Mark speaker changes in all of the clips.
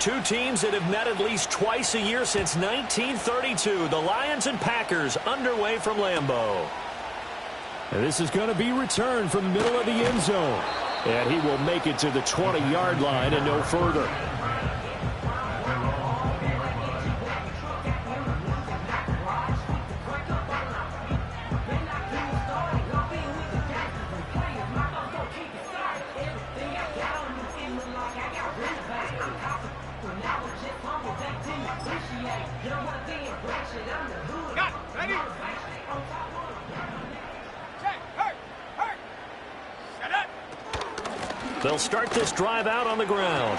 Speaker 1: two teams that have met at least twice a year since 1932. The Lions and Packers underway from Lambeau.
Speaker 2: And this is going to be returned from the middle of the end zone. And he will make it to the 20-yard line and no further.
Speaker 1: They'll start this drive out on the ground.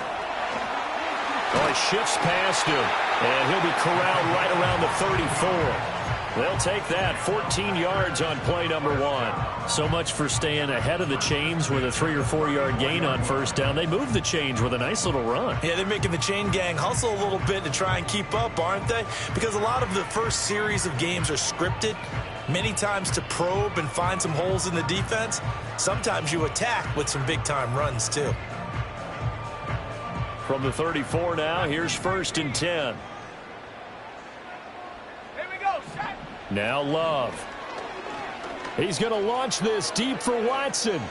Speaker 1: Oh, he shifts past him, and he'll be corralled right around the 34. They'll take that 14 yards on play number 1. So much for staying ahead of the chains with a 3 or 4 yard gain on first down. They move the chains with a nice little run.
Speaker 3: Yeah, they're making the chain gang hustle a little bit to try and keep up, aren't they? Because a lot of the first series of games are scripted, many times to probe and find some holes in the defense. Sometimes you attack with some big-time runs, too.
Speaker 1: From the 34 now, here's 1st and 10.
Speaker 4: Here we go, set.
Speaker 2: Now Love. He's going to launch this deep for Watson.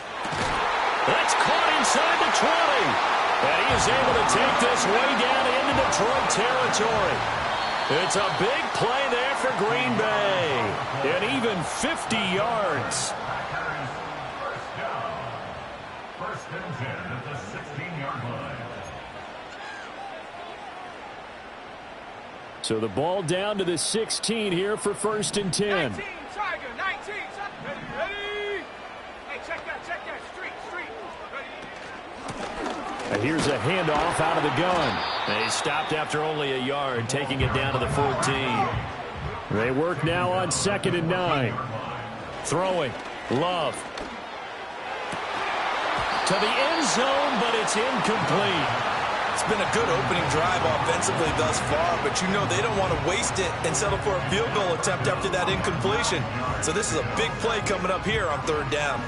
Speaker 1: That's caught inside the 20. And he is able to take this way down into Detroit territory. It's a big play there for Green Bay. And even 50 yards.
Speaker 5: First and 10 at the 16-yard line.
Speaker 2: So the ball down to the 16 here for 1st and 10.
Speaker 4: 19, Tiger, 19. Ready? Hey, check that. Street. Ready?
Speaker 2: And here's a handoff out of the gun.
Speaker 1: And he stopped after only a yard, taking it down to the 14.
Speaker 2: They work now on 2nd and 9.
Speaker 1: Throwing. Love. To the end zone, but it's incomplete.
Speaker 3: It's been a good opening drive offensively thus far, but you know they don't want to waste it and settle for a field goal attempt after that incompletion. So this is a big play coming up here on 3rd down.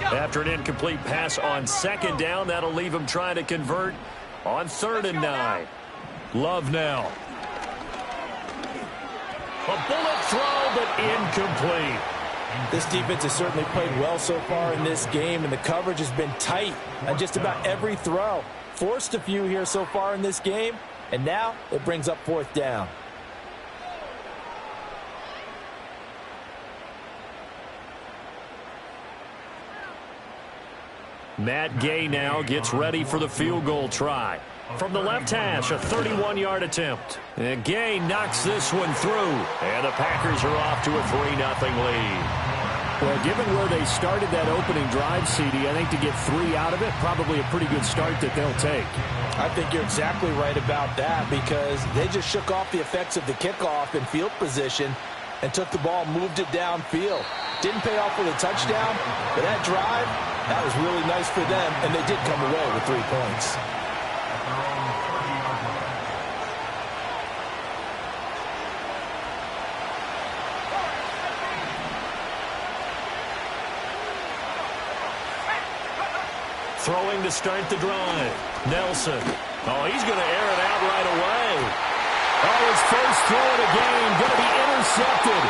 Speaker 1: After an incomplete pass on 2nd down, that'll leave him trying to convert on 3rd and 9. Love now. A bullet throw, but incomplete.
Speaker 3: This defense has certainly played well so far in this game, and the coverage has been tight on just about every throw. Forced a few here so far in this game, and now it brings up 4th down.
Speaker 1: Matt Gay now gets ready for the field goal try. From the left hash, a 31-yard attempt. And Gay knocks this one through. And the Packers are off to a 3-0 lead.
Speaker 2: Well, given where they started that opening drive, CD, I think to get 3 out of it, probably a pretty good start that they'll take.
Speaker 3: I think you're exactly right about that because they just shook off the effects of the kickoff in field position and took the ball, moved it downfield. Didn't pay off with a touchdown, but that drive, that was really nice for them, and they did come away with 3 points.
Speaker 1: Throwing to start the drive. Nelson. Oh, he's going to air it out right away.
Speaker 2: Oh, his first throw of the game going to be intercepted.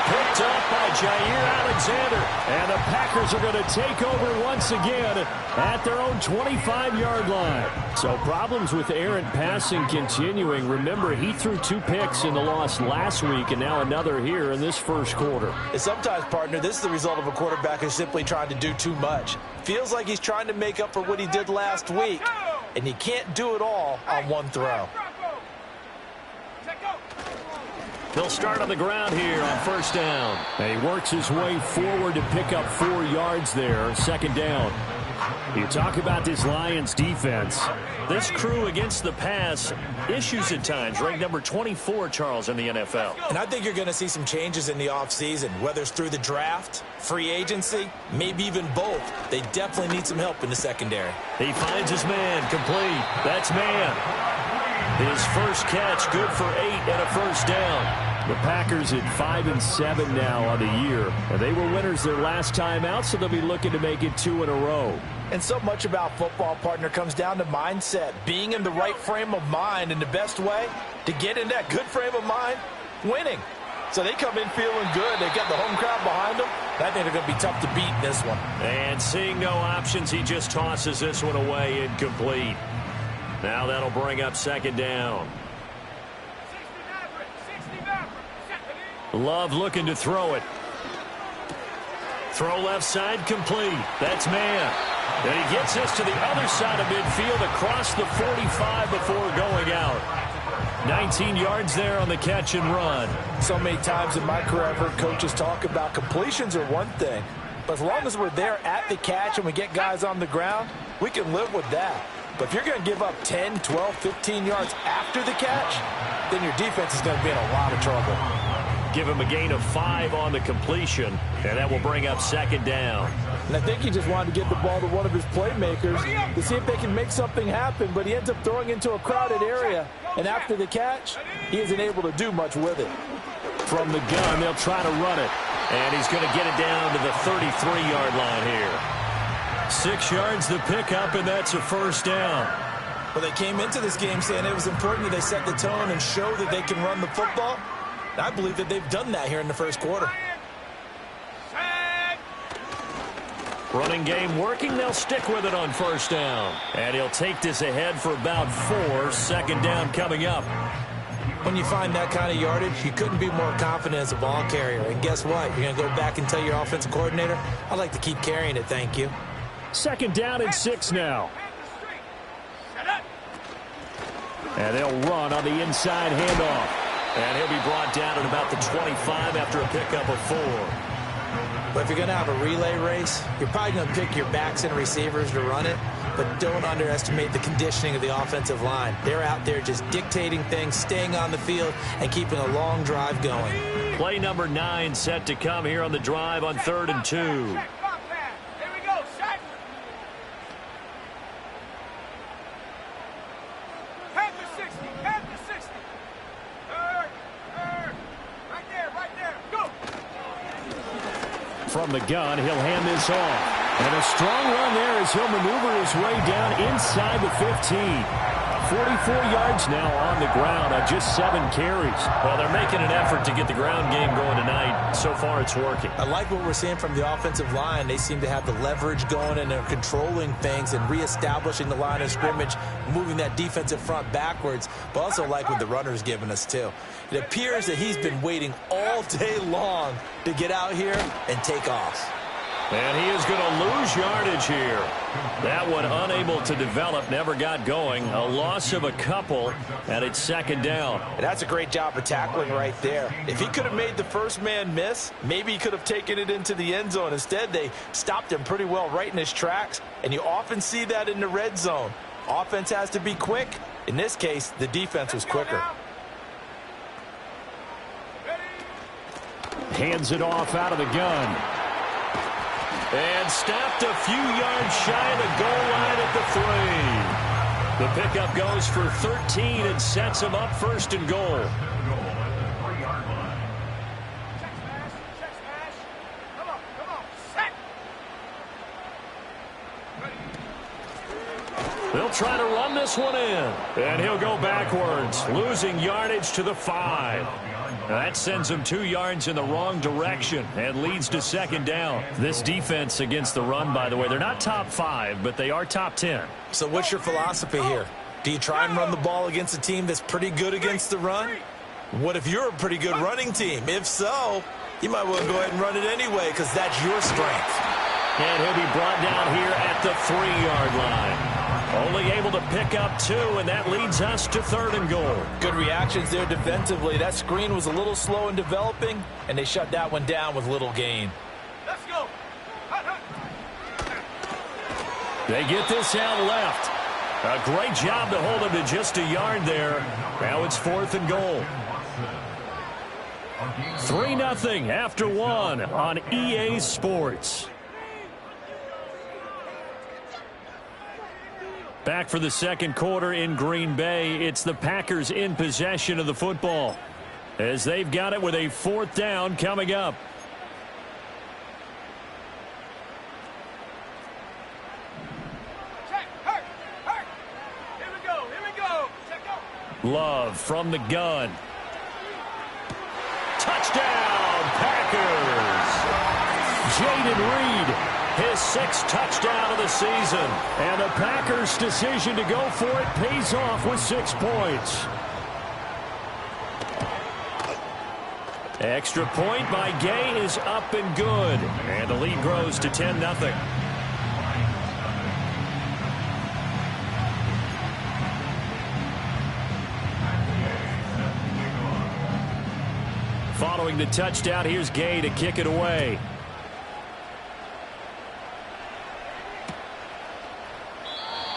Speaker 1: Picked up by Jair Alexander.
Speaker 2: And the Packers are going to take over once again at their own 25-yard line. So problems with errant passing continuing. Remember, he threw 2 picks in the loss last week and now another here in this first quarter.
Speaker 3: And sometimes, partner, this is the result of a quarterback who's simply trying to do too much. Feels like he's trying to make up for what he did last week, and he can't do it all on one throw.
Speaker 1: They'll start on the ground here on 1st down.
Speaker 2: And he works his way forward to pick up 4 yards there, 2nd down. You talk about this Lions defense.
Speaker 1: This crew against the pass, issues at times, ranked number 24, Charles, in the NFL.
Speaker 3: And I think you're going to see some changes in the offseason, whether it's through the draft, free agency, maybe even both. They definitely need some help in the secondary.
Speaker 1: He finds his man, complete. That's man. His first catch, good for 8 and a first down.
Speaker 2: The Packers at 5-7 now on the year. And they were winners their last time out, so they'll be looking to make it 2 in a row.
Speaker 3: And so much about football, partner, comes down to mindset. Being in the right frame of mind, and the best way to get in that good frame of mind, winning. So they come in feeling good. They got the home crowd behind them. I think they're going to be tough to beat in this one.
Speaker 1: And seeing no options, he just tosses this one away incomplete. Now that'll bring up second down. Love looking to throw it. Throw left side complete. That's man. And he gets this to the other side of midfield across the 45 before going out. 19 yards there on the catch and run.
Speaker 3: So many times in my career I've heard coaches talk about completions are one thing. But as long as we're there at the catch and we get guys on the ground, we can live with that. But if you're going to give up 10, 12, 15 yards after the catch, then your defense is going to be in a lot of trouble.
Speaker 1: Give him a gain of 5 on the completion, and that will bring up second down.
Speaker 3: And I think he just wanted to get the ball to one of his playmakers to see if they can make something happen, but he ends up throwing into a crowded area. And after the catch, he isn't able to do much with it.
Speaker 2: From the gun, they'll try to run it.
Speaker 1: And he's going to get it down to the 33-yard line here. 6 yards the pickup, and that's a first down.
Speaker 3: Well, they came into this game saying it was important that they set the tone and show that they can run the football. And I believe that they've done that here in the first quarter.
Speaker 1: Running game working. They'll stick with it on first down. And he'll take this ahead for about 4. Second down coming up.
Speaker 3: When you find that kind of yardage, you couldn't be more confident as a ball carrier. And guess what? You're going to go back and tell your offensive coordinator, I'd like to keep carrying it, thank you.
Speaker 2: Second down and 6 now. And they'll run on the inside handoff.
Speaker 1: And he'll be brought down at about the 25 after a pickup of 4.
Speaker 3: But if you're going to have a relay race, you're probably going to pick your backs and receivers to run it, but don't underestimate the conditioning of the offensive line. They're out there just dictating things, staying on the field, and keeping a long drive going.
Speaker 1: Play number 9 set to come here on the drive on 3rd and 2.
Speaker 2: From the gun, he'll hand this off. And a strong run there as he'll maneuver his way down inside the 15. 44 yards now on the ground on just 7 carries.
Speaker 1: Well, they're making an effort to get the ground game going tonight. So far, it's working.
Speaker 3: I like what we're seeing from the offensive line. They seem to have the leverage going, and they're controlling things and reestablishing the line of scrimmage, moving that defensive front backwards, but also like what the runner's giving us, too. It appears that he's been waiting all day long to get out here and take off.
Speaker 1: And he is going to lose yardage here. That one unable to develop, never got going. A loss of a couple, and it's second down.
Speaker 3: And that's a great job of tackling right there. If he could have made the first man miss, maybe he could have taken it into the end zone. Instead, they stopped him pretty well right in his tracks, and you often see that in the red zone. Offense has to be quick. In this case, the defense was quicker.
Speaker 2: Hands it off out of the gun.
Speaker 1: And stopped a few yards shy of the goal line at the 3. The pickup goes for 13 and sets him up 1st and goal. They'll try to run this one in. And he'll go backwards, losing yardage to the 5. That sends him 2 yards in the wrong direction and leads to second down. This defense against the run, by the way, they're not top 5, but they are top 10.
Speaker 3: So what's your philosophy here? Do you try and run the ball against a team that's pretty good against the run? What if you're a pretty good running team? If so, you might well go ahead and run it anyway because that's your strength.
Speaker 1: And he'll be brought down here at the 3-yard line. Only able to pick up 2, and that leads us to 3rd and goal.
Speaker 3: Good reactions there defensively. That screen was a little slow in developing, and they shut that one down with little gain.
Speaker 4: Let's go.
Speaker 1: They get this out left. A great job to hold him to just a yard there. Now it's 4th and goal. 3-0 after 1 on EA Sports.
Speaker 2: Back for the second quarter in Green Bay. It's the Packers in possession of the football as they've got it with a 4th down coming up.
Speaker 4: Check. Hurt. Here we go. Check out.
Speaker 2: Love from the gun. Touchdown, Packers! Jaden Reed, his 6th touchdown of the season. And the Packers' decision to go for it pays off with 6 points. Extra point by Gay is up and good. And the lead grows to 10-0. Following the touchdown, here's Gay to kick it away.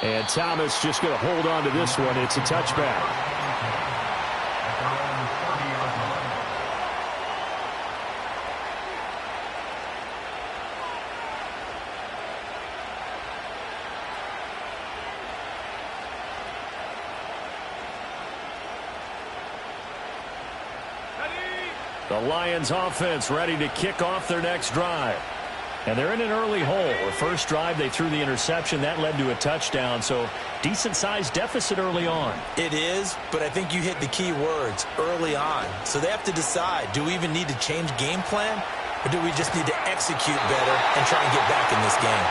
Speaker 2: And Thomas just going to hold on to this one. It's a touchback. The Lions offense ready to kick off their next drive. And they're in an early hole. The first drive, they threw the interception. That led to a touchdown. So decent-sized deficit early on.
Speaker 3: It is, but I think you hit the key words, early on. So they have to decide, do we even need to change game plan? Or do we just need to execute better and try and get back in this game?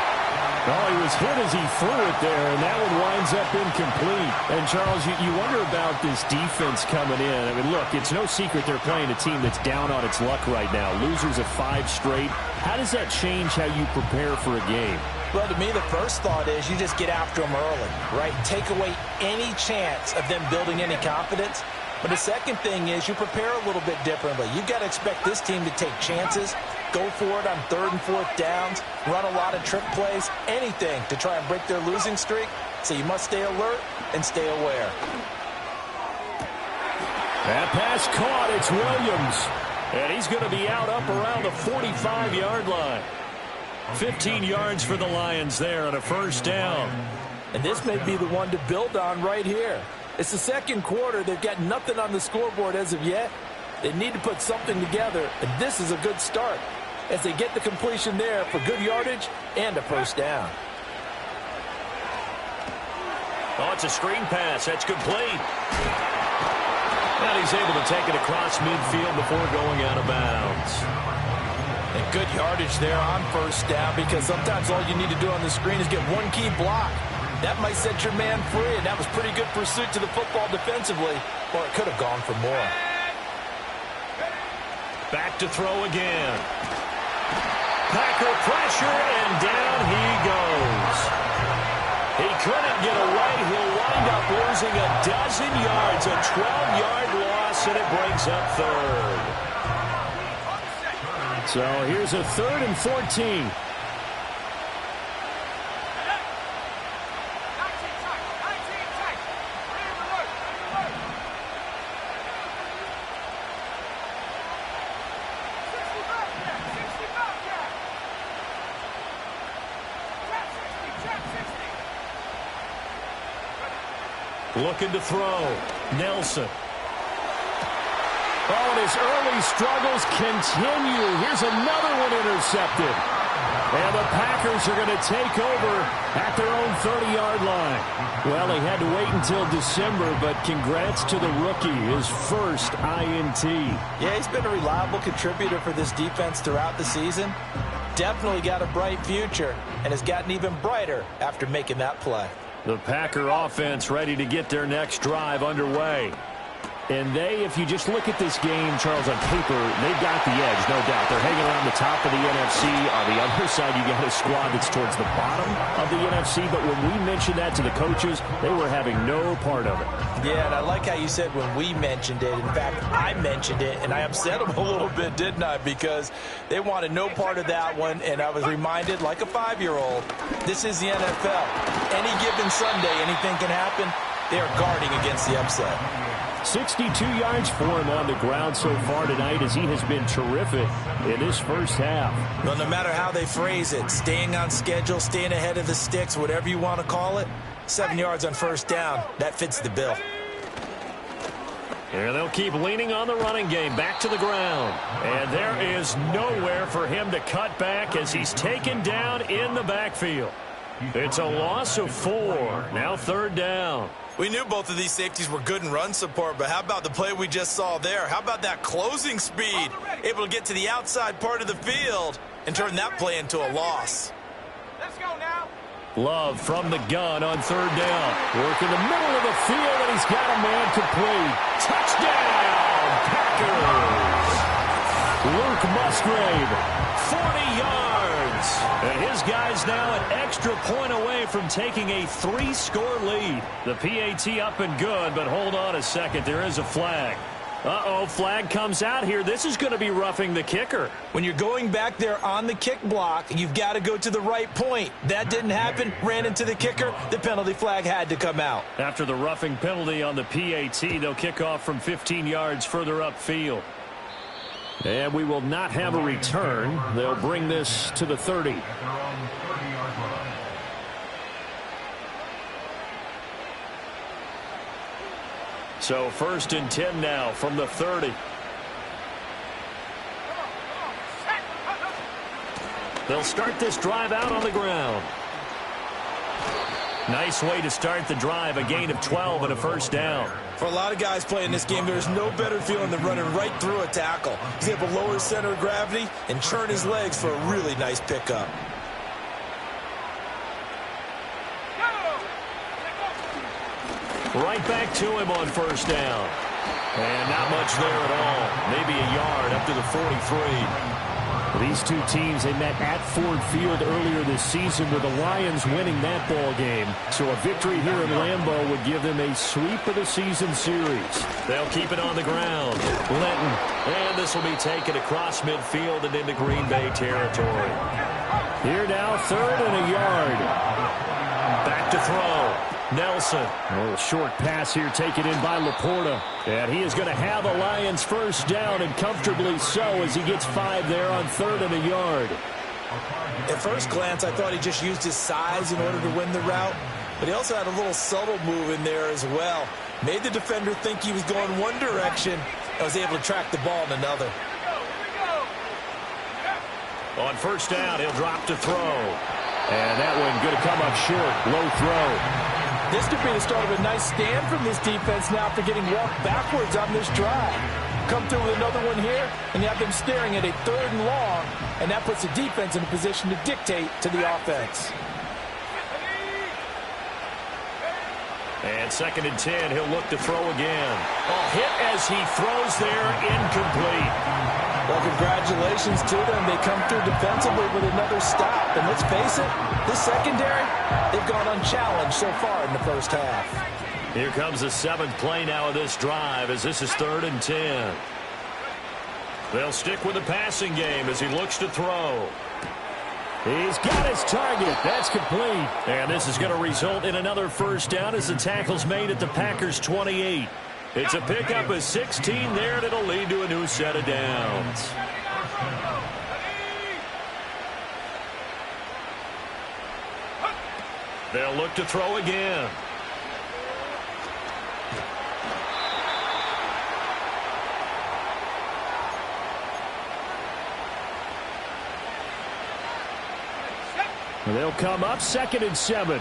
Speaker 2: Oh, he was hit as he threw it there, and that one winds up incomplete. And, Charles, you wonder about this defense coming in. I mean, look, it's no secret they're playing a team that's down on its luck right now. Losers of 5 straight. How does that change how you prepare for a game?
Speaker 3: Well, to me, the first thought is you just get after them early, right? Take away any chance of them building any confidence. But the second thing is you prepare a little bit differently. You've got to expect this team to take chances, go for it on 3rd and 4th downs, run a lot of trick plays, anything to try and break their losing streak. So you must stay alert and stay aware.
Speaker 2: That pass caught. It's Williams. And he's going to be out up around the 45-yard line. 15 yards for the Lions there on a 1st down.
Speaker 3: And this may be the one to build on right here. It's the second quarter. They've got nothing on the scoreboard as of yet. They need to put something together, and this is a good start as they get the completion there for good yardage and a 1st down.
Speaker 2: Oh, it's a screen pass. That's complete. And he's able to take it across midfield before going out of bounds.
Speaker 3: And good yardage there on 1st down, because sometimes all you need to do on the screen is get one key block. That might set your man free, and that was pretty good pursuit to the football defensively, or it could have gone for more.
Speaker 2: Back to throw again. Packer pressure, and down he goes. He couldn't get away. He'll wind up losing a dozen yards, a 12-yard loss, and it brings up 3rd. So here's a 3rd and 14. Looking to throw. Nelson. Oh, and his early struggles continue. Here's another one intercepted. And the Packers are going to take over at their own 30-yard line. Well, he had to wait until December, but congrats to the rookie, his first INT.
Speaker 3: Yeah, he's been a reliable contributor for this defense throughout the season. Definitely got a bright future, and has gotten even brighter after making that play.
Speaker 2: The Packer offense ready to get their next drive underway. And they, if you just look at this game, Charles, on paper, they've got the edge, no doubt. They're hanging around the top of the NFC. On the other side, you got a squad that's towards the bottom of the NFC. But when we mentioned that to the coaches, they were having no part of it.
Speaker 3: Yeah, and I like how you said when we mentioned it. In fact, I mentioned it, and I upset them a little bit, didn't I? Because they wanted no part of that one, and I was reminded, like a 5-year-old, this is the NFL. Any given Sunday, anything can happen. They are guarding against the upset.
Speaker 2: 62 yards for him on the ground so far tonight, as he has been terrific in this first half.
Speaker 3: Well, no matter how they phrase it, staying on schedule, staying ahead of the sticks, whatever you want to call it, 7 yards on first down. That fits the bill.
Speaker 1: And they'll keep leaning on the running game. Back to the ground. And there is nowhere for him to cut back as he's taken down in the backfield. It's a loss of 4. Now third down.
Speaker 6: We knew both of these safeties were good in run support, but how about the play we just saw there? How about that closing speed? Able to get to the outside part of the field and turn that play into a loss.
Speaker 4: Let's go now.
Speaker 2: Love from the gun on third down. Work in the middle of the field, and he's got a man complete. Touchdown, Packers! Luke Musgrave, 40 yards. And his guy's now an extra point away from taking a 3-score lead. The PAT up and good, but hold on a second. There is a flag. Uh-oh, flag comes out here. This is going to be roughing the kicker.
Speaker 3: When you're going back there on the kick block, you've got to go to the right point. That didn't happen. Ran into the kicker. The penalty flag had to come out.
Speaker 2: After the roughing penalty on the PAT, they'll kick off from 15 yards further upfield. And we will not have a return. They'll bring this to the 30.
Speaker 5: At their own 30-yard line.
Speaker 2: So first and 10 now from the 30.
Speaker 1: They'll start this drive out on the ground. Nice way to start the drive. A gain of 12 and a first down.
Speaker 3: For a lot of guys playing this game, there's no better feeling than running right through a tackle. He's able to lower his center of gravity and churn his legs for a really nice pickup.
Speaker 1: Right back to him on first down. And not much there at all. Maybe a yard up to the 43.
Speaker 2: These two teams, they met at Ford Field earlier this season with the Lions winning that ball game. So a victory here in Lambeau would give them a sweep of the season series.
Speaker 1: They'll keep it on the ground. Linton. And this will be taken across midfield and into Green Bay territory.
Speaker 2: Here now, third and a yard.
Speaker 1: Back to throw. Nelson.
Speaker 2: A little short pass here taken in by Laporta. And he is going to have a Lions first down, and comfortably so, as he gets 5 there on third and a yard.
Speaker 3: At first glance, I thought he just used his size in order to win the route, but he also had a little subtle move in there as well. Made the defender think he was going one direction and was able to track the ball in another.
Speaker 1: On first down, he'll drop to throw.
Speaker 2: And that one going to come up short. Low throw.
Speaker 3: This could be the start of a nice stand from this defense now after getting walked backwards on this drive. Come through with another one here, and you have them staring at a third and long, and that puts the defense in a position to dictate to the offense.
Speaker 1: And second and 10, he'll look to throw again. A hit as he throws there, incomplete.
Speaker 3: Well, congratulations to them. They come through defensively with another stop. And let's face it, this secondary, they've gone unchallenged so far in the first half.
Speaker 1: Here comes the 7th play now of this drive as this is third and 10. They'll stick with the passing game as he looks to throw.
Speaker 2: He's got his target. That's complete.
Speaker 1: And this is going to result in another first down as the tackle's made at the Packers 28. It's a pickup of 16 there, and it'll lead to a new set of downs. They'll look to throw again.
Speaker 2: They'll come up second and 7.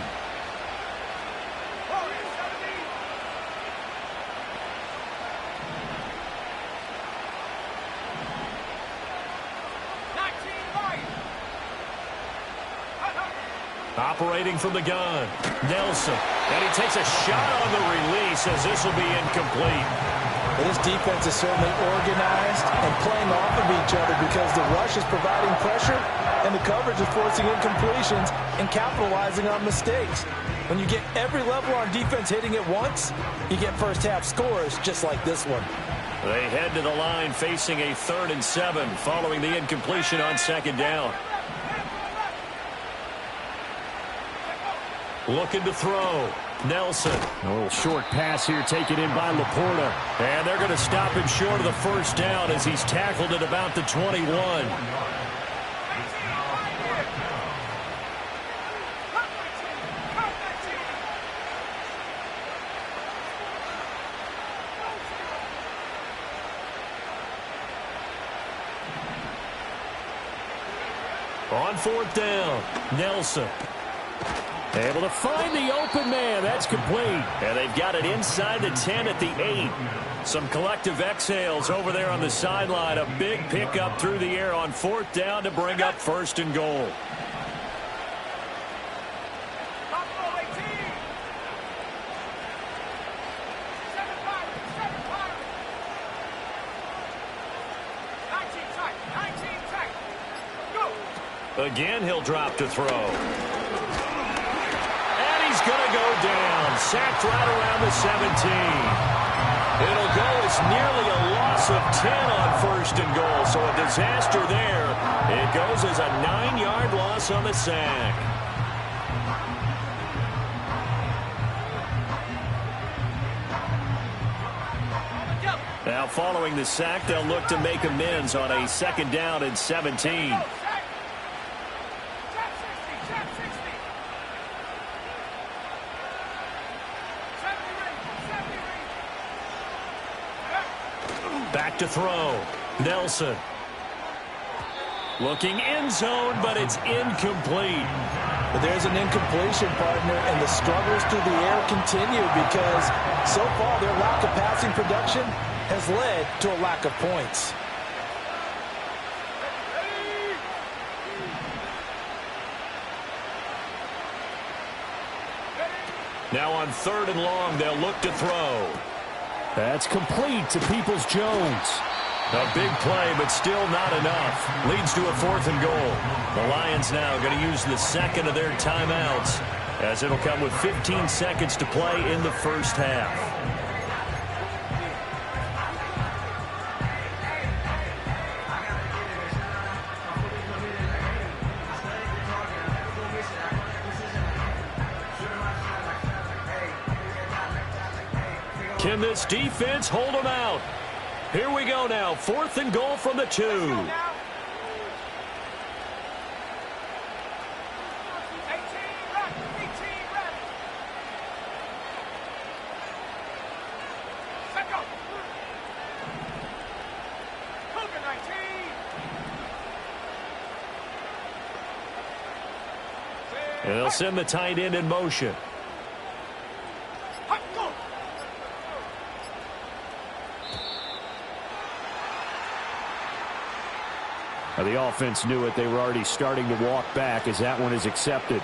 Speaker 1: Operating from the gun, Nelson. And he takes a shot on the release as this will be incomplete.
Speaker 3: Well, this defense is certainly organized and playing off of each other because the rush is providing pressure and the coverage is forcing incompletions and capitalizing on mistakes. When you get every level on defense hitting at once, you get first half scores just like this one.
Speaker 1: They head to the line facing a 3rd and 7 following the incompletion on second down. Looking to throw. Nelson.
Speaker 2: A little short pass here taken in by Laporta.
Speaker 1: And they're going to stop him short of the first down as he's tackled at about the 21. On fourth down, Nelson.
Speaker 2: Able to find the open man. That's complete.
Speaker 1: And they've got it inside the 10 at the 8. Some collective exhales over there on the sideline. A big pickup through the air on fourth down to bring up first and goal. Again, he'll drop to throw. And he's going to go down. Sacked right around the 17. It'll go as nearly a loss of 10 on first and goal. So a disaster there. It goes as a 9-yard loss on the sack. Now following the sack, they'll look to make amends on a second down and 17. Back to throw. Nelson. Looking end zone, but it's incomplete.
Speaker 3: But there's an incompletion, partner, and the struggles through the air continue because so far their lack of passing production has led to a lack of points.
Speaker 1: Now on third and long, they'll look to throw.
Speaker 2: That's complete to Peoples-Jones.
Speaker 1: A big play, but still not enough. Leads to a fourth and goal. The Lions now going to use the second of their timeouts as it'll come with 15 seconds to play in the first half. Can this defense hold them out? Here we go now. Fourth and goal from the 2. And they'll send the tight end in motion.
Speaker 2: The offense knew it. They were already starting to walk back as that one is accepted.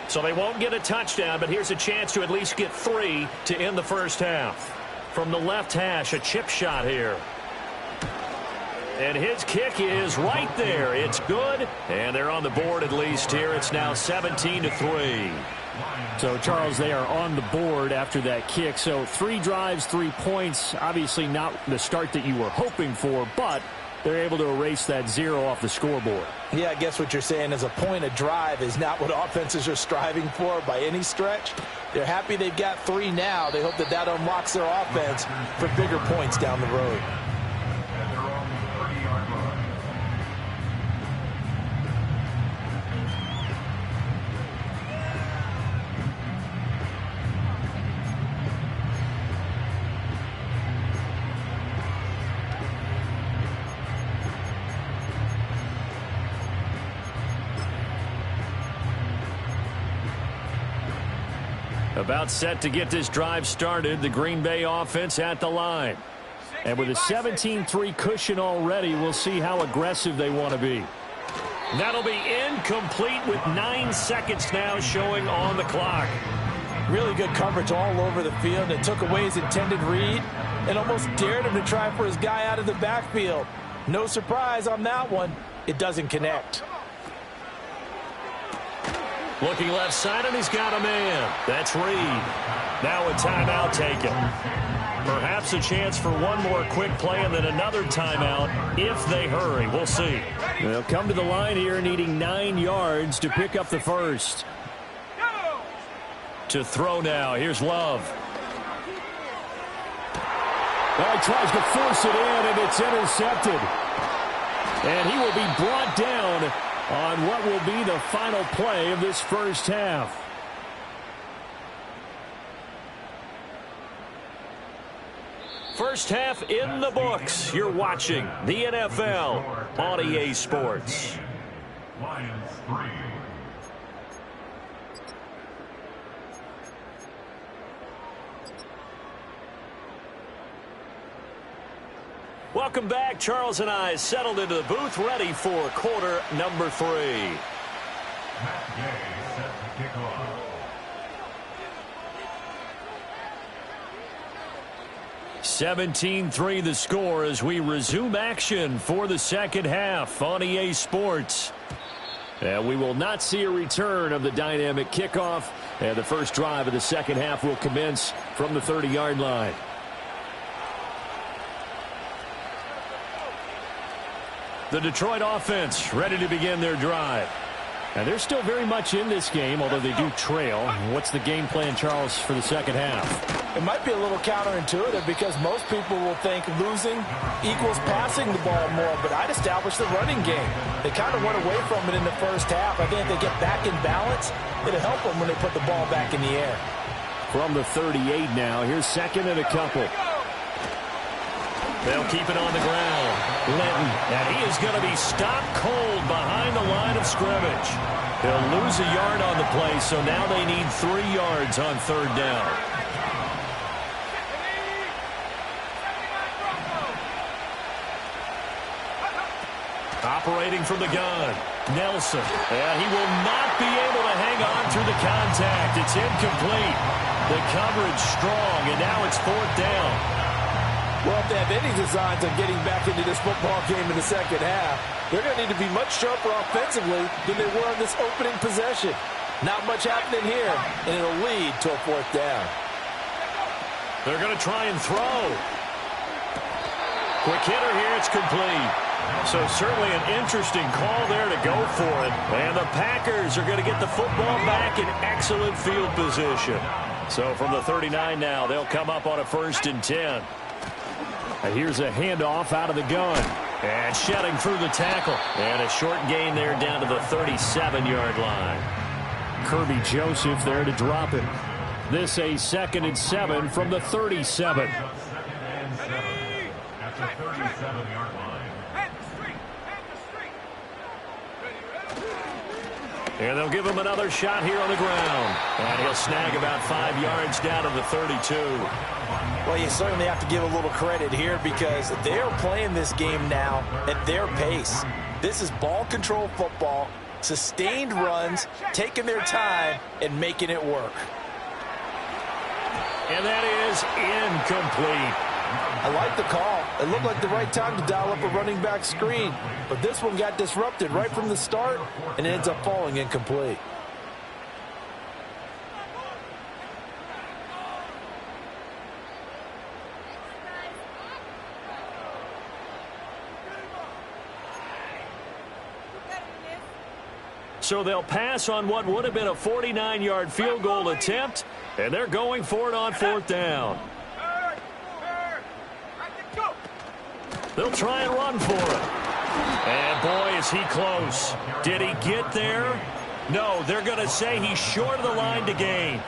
Speaker 1: So they won't get a touchdown, but here's a chance to at least get 3 to end the first half. From the left hash, a chip shot here. And his kick is right there. It's good, and they're on the board at least here. It's now 17-3.
Speaker 2: So, Charles, they are on the board after that kick. So 3 drives, 3 points. Obviously not the start that you were hoping for, but they're able to erase that 0 off the scoreboard.
Speaker 3: Yeah, I guess what you're saying is a point of drive is not what offenses are striving for by any stretch. They're happy they've got 3 now. They hope that that unlocks their offense for bigger points down the road.
Speaker 1: About set to get this drive started. The Green Bay offense at the line.
Speaker 2: And with a 17-3 cushion already, we'll see how aggressive they want to be.
Speaker 1: That'll be incomplete with 9 seconds now showing on the clock.
Speaker 3: Really good coverage all over the field. It took away his intended read and almost dared him to try for his guy out of the backfield. No surprise on that one. It doesn't connect.
Speaker 1: Looking left side, and he's got a man. That's Reed. Now a timeout taken. Perhaps a chance for one more quick play and then another timeout if they hurry. We'll see.
Speaker 2: They'll come to the line here needing 9 yards to pick up the first.
Speaker 1: To throw now. Here's Love.
Speaker 2: Well, he tries to force it in, and it's intercepted. And he will be brought down on what will be the final play of this first half.
Speaker 1: First half in the books. You're watching the NFL on EA Sports.
Speaker 5: Lions 3.
Speaker 1: Welcome back. Charles and I settled into the booth, ready for quarter number 3.
Speaker 5: Matt Gay set to kick off.
Speaker 2: 17-3 the score as we resume action for the second half on EA Sports. And we will not see a return of the dynamic kickoff. And the first drive of the second half will commence from the 30-yard line. The Detroit offense ready to begin their drive. And they're still very much in this game, although they do trail. What's the game plan, Charles, for the second half?
Speaker 3: It might be a little counterintuitive because most people will think losing equals passing the ball more, but I'd establish the running game. They kind of went away from it in the first half. I think if they get back in balance, it'll help them when they put the ball back in the air.
Speaker 2: From the 38 now, here's second and a couple.
Speaker 1: They'll keep it on the ground. Linton, and he is going to be stopped cold behind the line of scrimmage. He'll lose a yard on the play, so now they need 3 yards on third down. Operating from the gun, Nelson. And he will not be able to hang on through the contact. It's incomplete. The coverage strong, and now it's fourth down.
Speaker 3: Well, if they have any designs of getting back into this football game in the second half, they're going to need to be much sharper offensively than they were on this opening possession. Not much happening here, and it'll lead to a fourth down.
Speaker 1: They're going to try and throw. Quick hitter here, it's complete. So certainly an interesting call there to go for it. And the Packers are going to get the football back in excellent field position. So from the 39 now, they'll come up on a 1st and 10.
Speaker 2: And here's a handoff out of the gun.
Speaker 1: And shedding through the tackle. And a short gain there down to the 37-yard line.
Speaker 2: Kirby Joseph there to drop it. This a 2nd and 7 from the 37.
Speaker 5: 2nd and 7 at the 37-yard line.
Speaker 1: And they'll give him another shot here on the ground. And he'll snag about 5 yards down to the 32.
Speaker 3: Well, you certainly have to give a little credit here because they're playing this game now at their pace. This is ball control football, sustained runs, taking their time, and making it work.
Speaker 1: And that is incomplete.
Speaker 3: I like the call. It looked like the right time to dial up a running back screen. But this one got disrupted right from the start, and it ends up falling incomplete.
Speaker 1: So they'll pass on what would have been a 49-yard field goal attempt, and they're going for it on 4th down. They'll try and run for it. And boy, is he close. Did he get there? No, they're going to say he's short of the line to gain.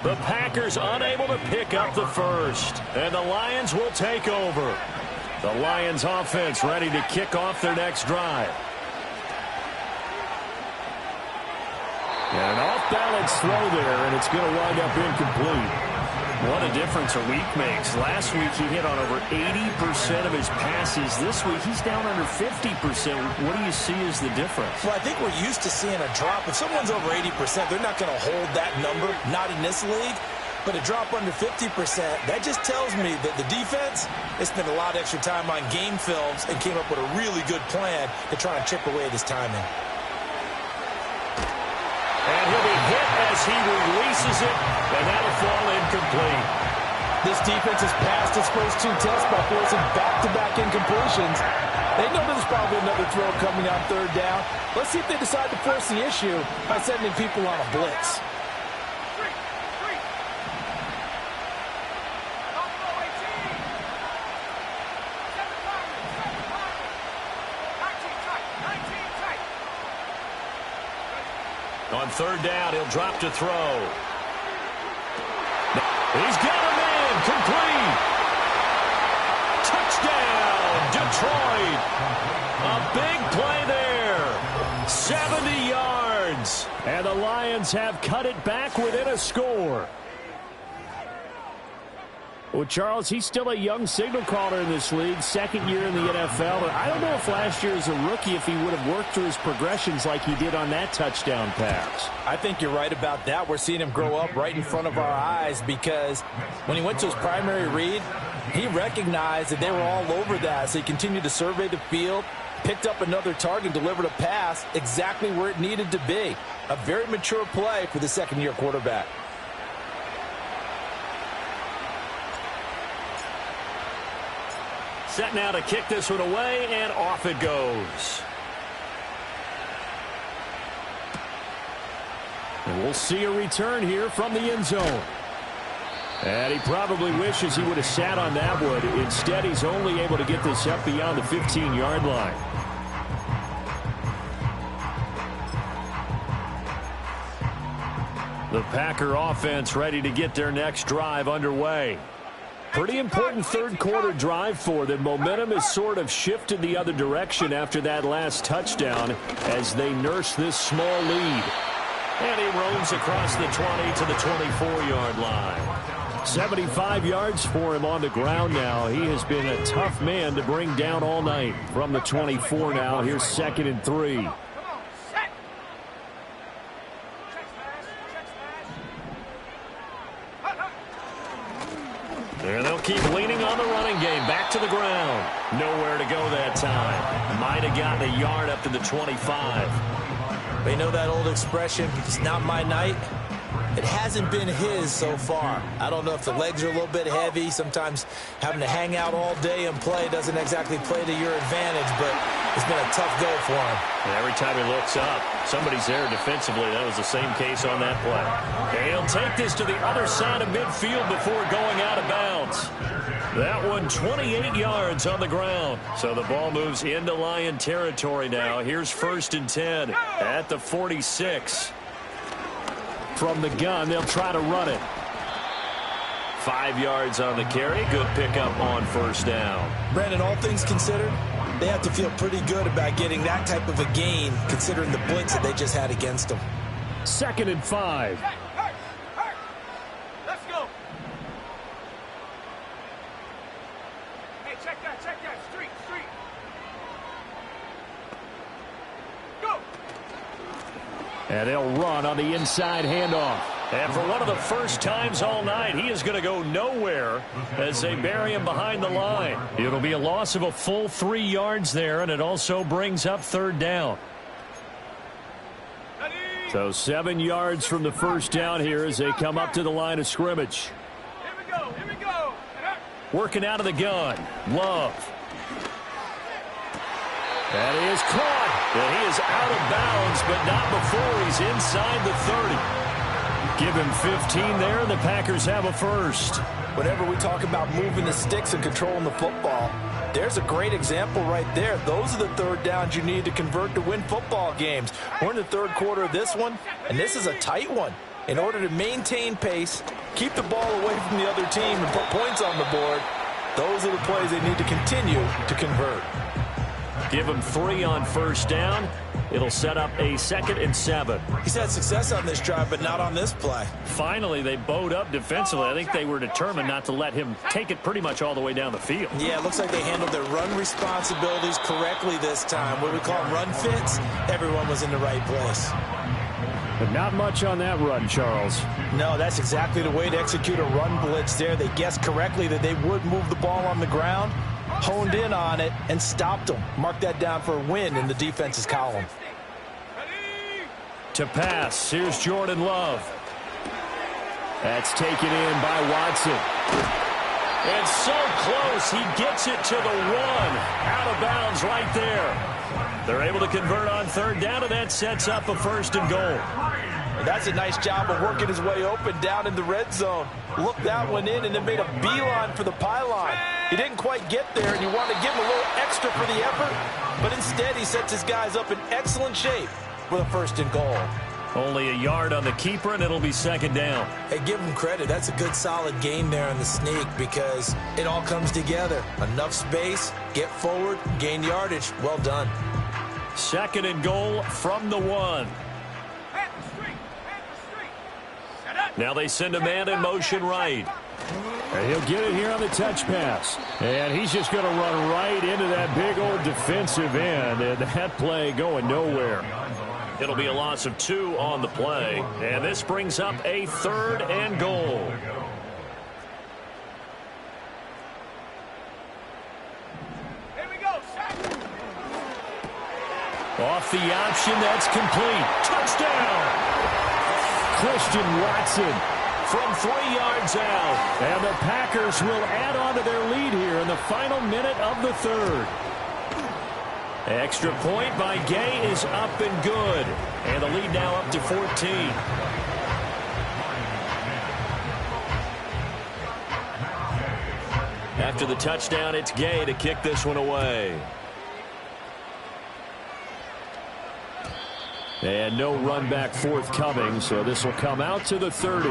Speaker 1: The Packers unable to pick up the first. And the Lions will take over. The Lions offense ready to kick off their next drive.
Speaker 2: And an off-balance throw there, and it's going to wind up incomplete.
Speaker 1: What a difference a week makes. Last week he hit on over 80% of his passes. This week he's down under 50%. What do you see as the difference?
Speaker 3: Well, I think we're used to seeing a drop. If someone's over 80%, they're not going to hold that number, not in this league. But a drop under 50%, that just tells me that the defense has spent a lot of extra time on game films and came up with a really good plan to try and chip away at his timing.
Speaker 1: And he'll be hit as he releases it, and that'll fall incomplete.
Speaker 3: This defense has passed its first 2 tests by forcing back-to-back incompletions. They know there's probably another throw coming on 3rd down. Let's see if they decide to force the issue by sending people on a blitz.
Speaker 1: On 3rd down, he'll drop to throw. He's got him in. Complete. Touchdown, Detroit. A big play there.
Speaker 2: 70 yards. And the Lions have cut it back within a score. Well, Charles, he's still a young signal caller in this league, second year in the NFL. But I don't know if last year as a rookie, if he would have worked through his progressions like he did on that touchdown pass.
Speaker 3: I think you're right about that. We're seeing him grow up right in front of our eyes because when he went to his primary read, he recognized that they were all over that. So he continued to survey the field, picked up another target, delivered a pass exactly where it needed to be. A very mature play for the second-year quarterback.
Speaker 2: Set now to kick this one away, and off it goes. And we'll see a return here from the end zone. And he probably wishes he would have sat on that one. Instead, he's only able to get this up beyond the 15-yard line. The Packer offense ready to get their next drive underway. Pretty important third-quarter drive for them. Momentum has sort of shifted the other direction after that last touchdown as they nurse this small lead. And he roams across the 20 to the 24-yard line. 75 yards for him on the ground now. He has been a tough man to bring down all night. From the 24 now, here's 2nd and 3. And they'll keep leaning on the running game. Back to the ground. Nowhere to go that time. Might have gotten a yard up to the 25.
Speaker 3: But you know that old expression, it's not my night? It hasn't been his so far. I don't know if the legs are a little bit heavy. Sometimes having to hang out all day and play doesn't exactly play to your advantage, but it's been a tough go for him.
Speaker 2: And every time he looks up, somebody's there defensively. That was the same case on that play. And he'll take this to the other side of midfield before going out of bounds. That one 28 yards on the ground. So the ball moves into Lion territory now. Here's 1st and 10 at the 46. From the gun, they'll try to run it. 5 yards on the carry. Good pickup on 1st down.
Speaker 3: Brandon, all things considered, they have to feel pretty good about getting that type of a gain considering the blitz that they just had against them.
Speaker 2: 2nd and 5.
Speaker 4: Let's go. Hey, check that. Street. Go.
Speaker 2: And they'll run on the inside handoff. And for one of the first times all night, he is going to go nowhere as they bury him behind the line. It'll be a loss of a full 3 yards there, and it also brings up 3rd down. So 7 yards from the 1st down here as they come up to the line of scrimmage.
Speaker 4: Here we go.
Speaker 2: Working out of the gun. Love. And he is caught. And he is out of bounds, but not before he's inside the 30. Give him 15 there, and the Packers have a first.
Speaker 3: Whenever we talk about moving the sticks and controlling the football, there's a great example right there. Those are the 3rd downs you need to convert to win football games. We're in the 3rd quarter of this one, and this is a tight one. In order to maintain pace, keep the ball away from the other team, and put points on the board, those are the plays they need to continue to convert.
Speaker 2: Give him 3 on 1st down. It'll set up a 2nd and 7.
Speaker 3: He's had success on this drive, but not on this play.
Speaker 2: Finally, they bowed up defensively. I think they were determined not to let him take it pretty much all the way down the field.
Speaker 3: Yeah, it looks like they handled their run responsibilities correctly this time. What we call them run fits, everyone was in the right place.
Speaker 2: But not much on that run, Charles.
Speaker 3: No, that's exactly the way to execute a run blitz there. They guessed correctly that they would move the ball on the ground, honed in on it, and stopped them. Mark that down for a win in the defense's column.
Speaker 2: To pass, here's Jordan Love. That's taken in by Watson. And so close, he gets it to the 1. Out of bounds right there. They're able to convert on 3rd down, and that sets up a 1st and goal.
Speaker 3: That's a nice job of working his way open down in the red zone. Looked that one in and then made a beeline for the pylon. He didn't quite get there, and you want to give him a little extra for the effort, but instead he sets his guys up in excellent shape with a 1st and goal.
Speaker 2: Only a yard on the keeper, and it'll be 2nd down.
Speaker 3: Hey, give him credit. That's a good, solid game there in the sneak because it all comes together. Enough space, get forward, gain yardage. Well done.
Speaker 1: 2nd and goal from the 1. Now they send a man in motion right.
Speaker 2: And he'll get it here on the touch pass. And he's just going to run right into that big old defensive end. And that play going nowhere.
Speaker 1: It'll be a loss of 2 on the play. And this brings up a 3rd and goal.
Speaker 4: Here we go, sack.
Speaker 2: Off the option, that's complete. Touchdown! Christian Watson
Speaker 1: from 3 yards out.
Speaker 2: And the Packers will add on to their lead here in the final minute of the 3rd.
Speaker 1: Extra point by Gay is up and good. And the lead now up to 14. After the touchdown, it's Gay to kick this one away.
Speaker 2: And no run back forthcoming, so this will come out to the 30.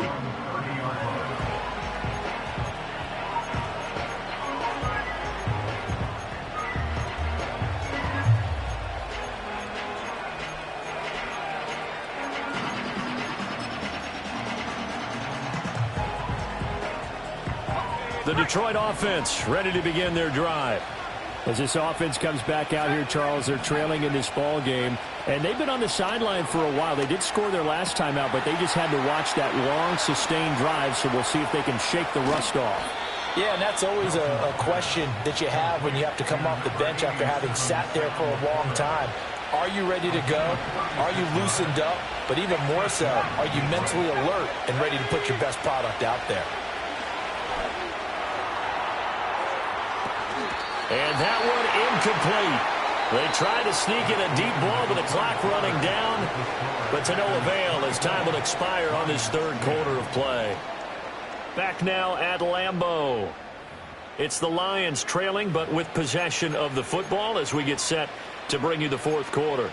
Speaker 1: The Detroit offense ready to begin their drive.
Speaker 2: As this offense comes back out here, Charles, they're trailing in this ball game. And they've been on the sideline for a while. They did score their last time out, but they just had to watch that long, sustained drive, so we'll see if they can shake the rust off.
Speaker 3: Yeah, and that's always a question that you have when you have to come off the bench after having sat there for a long time. Are you ready to go? Are you loosened up? But even more so, are you mentally alert and ready to put your best product out there?
Speaker 1: And that one incomplete. They tried to sneak in a deep ball with the clock running down, but to no avail as time will expire on this 3rd quarter of play. Back now at Lambeau. It's the Lions trailing, but with possession of the football as we get set to bring you the 4th quarter.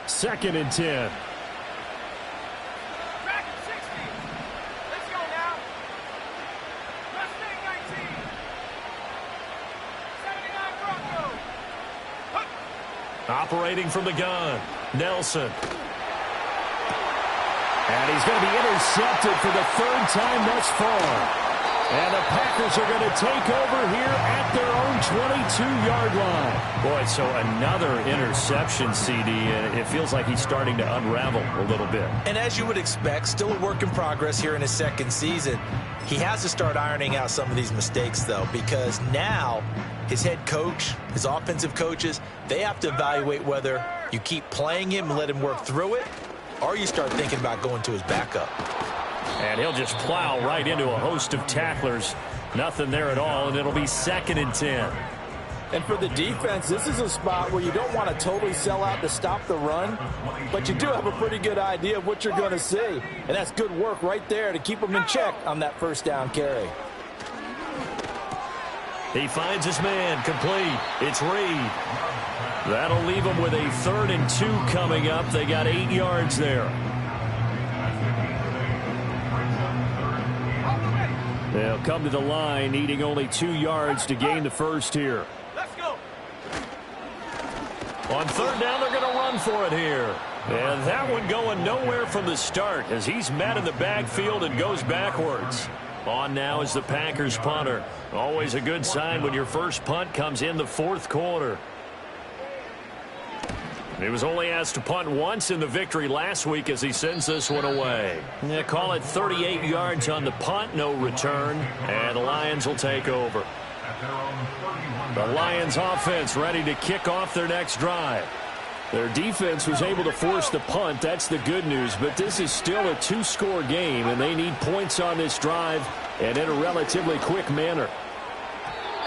Speaker 2: Second and 10.
Speaker 4: Back at 60. Let's go now. Mustang 19. 79 Broncos.
Speaker 1: Operating from the gun, Nelson.
Speaker 2: And he's going to be intercepted for the 3rd time thus far. And the Packers are going to take over here at their own 22-yard line.
Speaker 1: Boy, so another interception, CD, and it feels like he's starting to unravel a little bit.
Speaker 3: And as you would expect, still a work in progress here in his 2nd season. He has to start ironing out some of these mistakes, though, because now his head coach, his offensive coaches, they have to evaluate whether you keep playing him and let him work through it, or you start thinking about going to his backup.
Speaker 1: And he'll just plow right into a host of tacklers. Nothing there at all, and it'll be 2nd and 10.
Speaker 3: And for the defense, this is a spot where you don't want to totally sell out to stop the run, but you do have a pretty good idea of what you're going to see. And that's good work right there to keep them in check on that 1st down carry.
Speaker 1: He finds his man, complete. It's Reed. That'll leave him with a 3rd and 2 coming up. They got 8 yards there.
Speaker 2: They'll come to the line, needing only 2 yards to gain the 1st here.
Speaker 4: Let's go.
Speaker 1: On 3rd down, they're going to run for it here. And that one going nowhere from the start as he's met in the backfield and goes backwards. On now is the Packers punter. Always a good sign when your first punt comes in the 4th quarter. He was only asked to punt once in the victory last week as he sends this one away. Yeah, call it 38 yards on the punt, no return, and the Lions will take over. The Lions offense ready to kick off their next drive.
Speaker 2: Their defense was able to force the punt. That's the good news, but this is still a 2-score game, and they need points on this drive and in a relatively quick manner.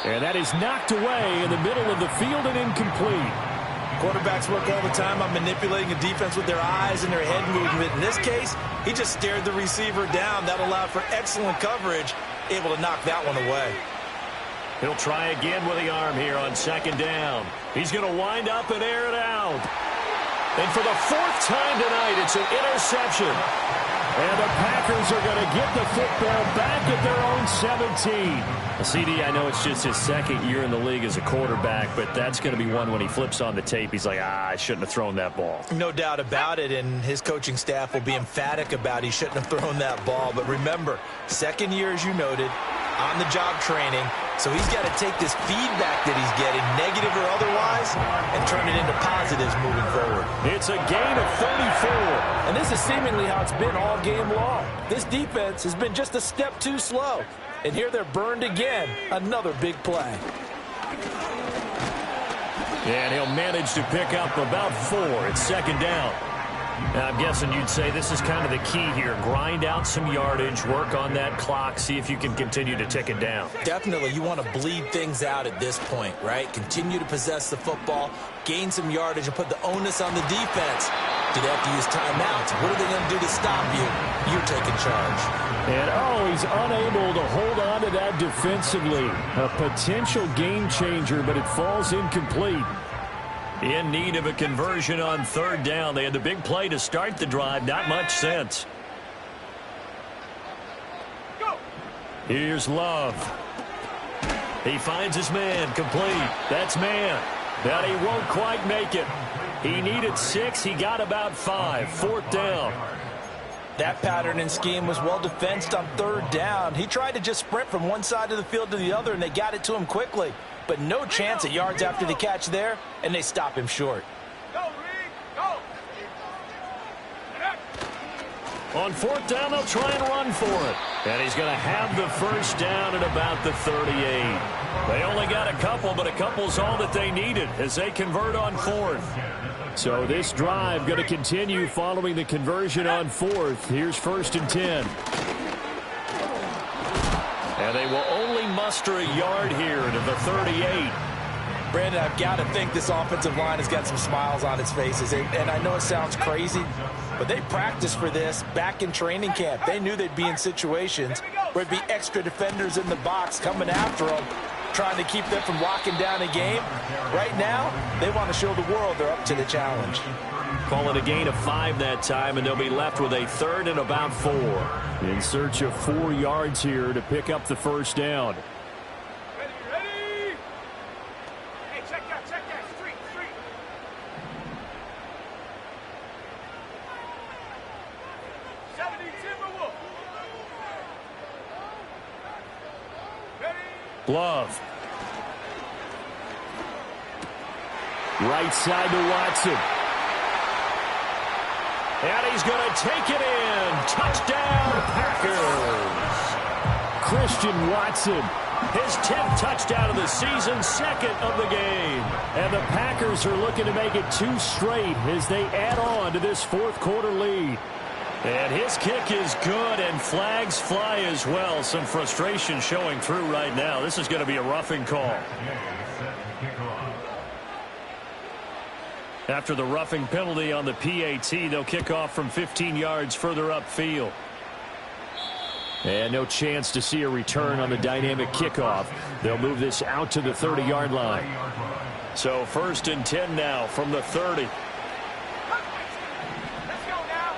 Speaker 2: And that is knocked away in the middle of the field and incomplete.
Speaker 3: Quarterbacks work all the time on manipulating a defense with their eyes and their head movement. In this case, he just stared the receiver down. That allowed for excellent coverage, able to knock that one away.
Speaker 1: He'll try again with the arm here on 2nd down. He's going to wind up and air it out.
Speaker 2: And for the fourth time tonight, it's an interception. And the Packers are going to get the football back at their own 17.
Speaker 1: CD, I know it's just his second year in the league as a quarterback, but that's going to be one when he flips on the tape. He's like, I shouldn't have thrown that ball.
Speaker 3: No doubt about it, and his coaching staff will be emphatic about he shouldn't have thrown that ball. But remember, second year, as you noted, on-the-job training, so he's got to take this feedback that he's getting, negative or otherwise, and turn it into positives moving forward.
Speaker 2: It's a gain of 34.
Speaker 3: And this is seemingly how it's been all game long. This defense has been just a step too slow. And here they're burned again. Another big play.
Speaker 2: And he'll manage to pick up about 4. It's second down.
Speaker 1: Now, I'm guessing you'd say this is kind of the key here. Grind out some yardage, work on that clock, see if you can continue to tick it down.
Speaker 3: Definitely, you want to bleed things out at this point, right? Continue to possess the football, gain some yardage, and put the onus on the defense. Do they have to use timeouts? What are they going to do to stop you? You're taking charge.
Speaker 2: And, he's unable to hold on to that defensively. A potential game changer, but it falls incomplete.
Speaker 1: In need of a conversion on third down. They had the big play to start the drive. Not much sense.
Speaker 2: Here's Love.
Speaker 1: He finds his man. Complete. That's man.
Speaker 2: But he won't quite make it. He needed 6. He got about 5. Fourth down.
Speaker 3: That pattern and scheme was well defensed on third down. He tried to just sprint from one side of the field to the other, and they got it to him quickly. But no chance at yards after the catch there, and they stop him short.
Speaker 2: On fourth down, they'll try and run for it.
Speaker 1: And he's going to have the first down at about the 38.
Speaker 2: They only got a couple, but a couple's all that they needed as they convert on fourth. So this drive going to continue following the conversion on fourth. Here's first and 10.
Speaker 1: And they will only muster a yard here to the 38.
Speaker 3: Brandon, I've got to think this offensive line has got some smiles on its faces. And I know it sounds crazy, but they practiced for this back in training camp. They knew they'd be in situations where there'd be extra defenders in the box coming after them, trying to keep them from locking down a game. Right now, they want to show the world they're up to the challenge.
Speaker 1: Call it a gain of 5 that time, and they'll be left with a third and about 4.
Speaker 2: In search of 4 yards here to pick up the first down.
Speaker 4: Ready? Hey, check that. Street. 70 Timberwolf. Ready?
Speaker 2: Love. Right side to Watson.
Speaker 1: And he's going to take it in. Touchdown, Packers.
Speaker 2: Christian Watson.
Speaker 1: His 10th touchdown of the season, second of the game.
Speaker 2: And the Packers are looking to make it 2 straight as they add on to this fourth quarter lead.
Speaker 1: And his kick is good, and flags fly as well. Some frustration showing through right now. This is going to be a roughing call. After the roughing penalty on the PAT, they'll kick off from 15 yards further upfield.
Speaker 2: And no chance to see a return on the dynamic kickoff. They'll move this out to the 30-yard line.
Speaker 1: So first and 10 now from the 30.
Speaker 4: Let's go now.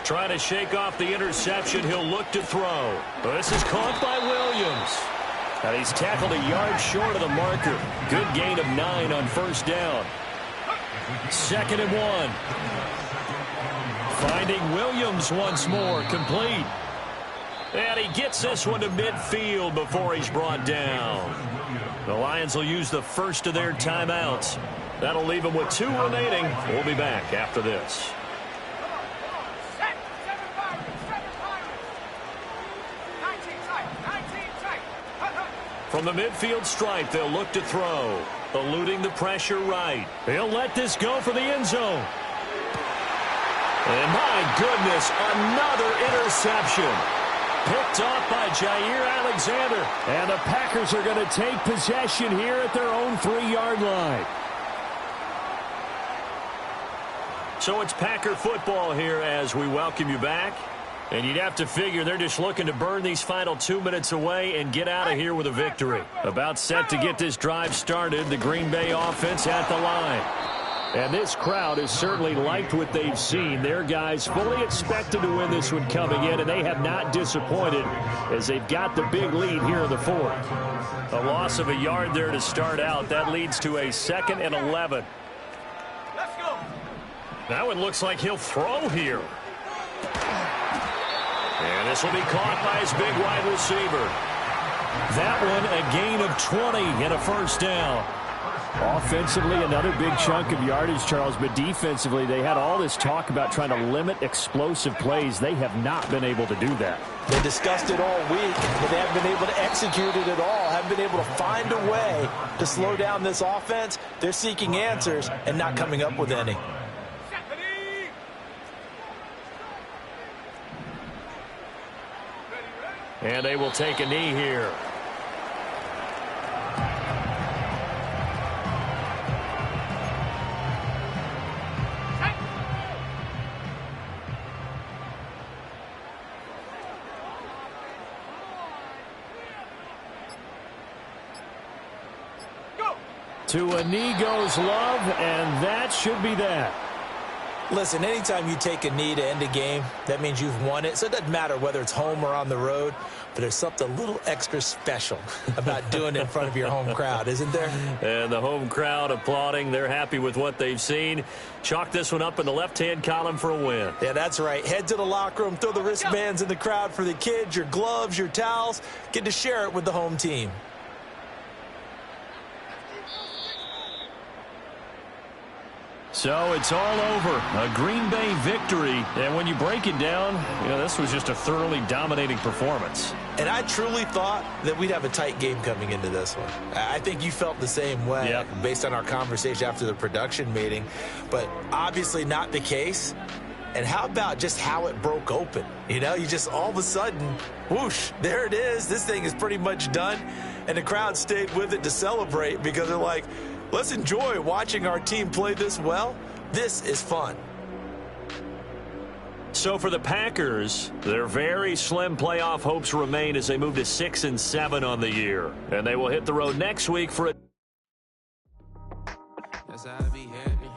Speaker 1: Trying to shake off the interception. He'll look to throw. This is caught by Williams. And he's tackled a yard short of the marker. Good gain of 9 on first down. Second and 1. Finding Williams once more. Complete. And he gets this one to midfield before he's brought down. The Lions will use the first of their timeouts. That'll leave them with 2 remaining. We'll be back after this.
Speaker 4: Set. 7 Pirates. 19 tight.
Speaker 1: From the midfield stripe, they'll look to throw. Eluding the pressure right. He'll let this go for the end zone. And my goodness, another interception. Picked off by Jair Alexander.
Speaker 2: And the Packers are going to take possession here at their own 3-yard line.
Speaker 1: So it's Packer football here as we welcome you back. And you'd have to figure they're just looking to burn these final 2 minutes away and get out of here with a victory. About set to get this drive started. The Green Bay offense at the line.
Speaker 2: And this crowd has certainly liked what they've seen. Their guys fully expected to win this one coming in, and they have not disappointed as they've got the big lead here in the fourth.
Speaker 1: A loss of a yard there to start out. That leads to a 2nd and 11.
Speaker 4: Let's go.
Speaker 1: Now it looks like he'll throw here. And this will be caught by his big wide receiver.
Speaker 2: That one a gain of 20 and a first down. Offensively, another big chunk of yardage, Charles, but defensively, they had all this talk about trying to limit explosive plays. They have not been able to do that.
Speaker 3: They discussed it all week, but they haven't been able to execute it at all, haven't been able to find a way to slow down this offense. They're seeking answers and not coming up with any.
Speaker 1: And they will take a knee here.
Speaker 2: To a knee goes Love, and that should be that.
Speaker 3: Listen, anytime you take a knee to end a game, that means you've won it. So it doesn't matter whether it's home or on the road, but there's something a little extra special about doing it in front of your home crowd, isn't there?
Speaker 1: And the home crowd applauding. They're happy with what they've seen. Chalk this one up in the left-hand column for a win.
Speaker 3: Yeah, that's right. Head to the locker room, throw the wristbands in the crowd for the kids, your gloves, your towels. Get to share it with the home team.
Speaker 2: So it's all over. A Green Bay victory. And when you break it down, this was just a thoroughly dominating performance.
Speaker 3: And I truly thought that we'd have a tight game coming into this one. I think you felt the same way based on our conversation after the production meeting. But obviously not the case. And how about just how it broke open? You just all of a sudden, whoosh, there it is. This thing is pretty much done. And the crowd stayed with it to celebrate because they're like, let's enjoy watching our team play this well. This is fun.
Speaker 1: So for the Packers, their very slim playoff hopes remain as they move to 6-7 on the year. And they will hit the road next week for a...
Speaker 7: That's how I be happening.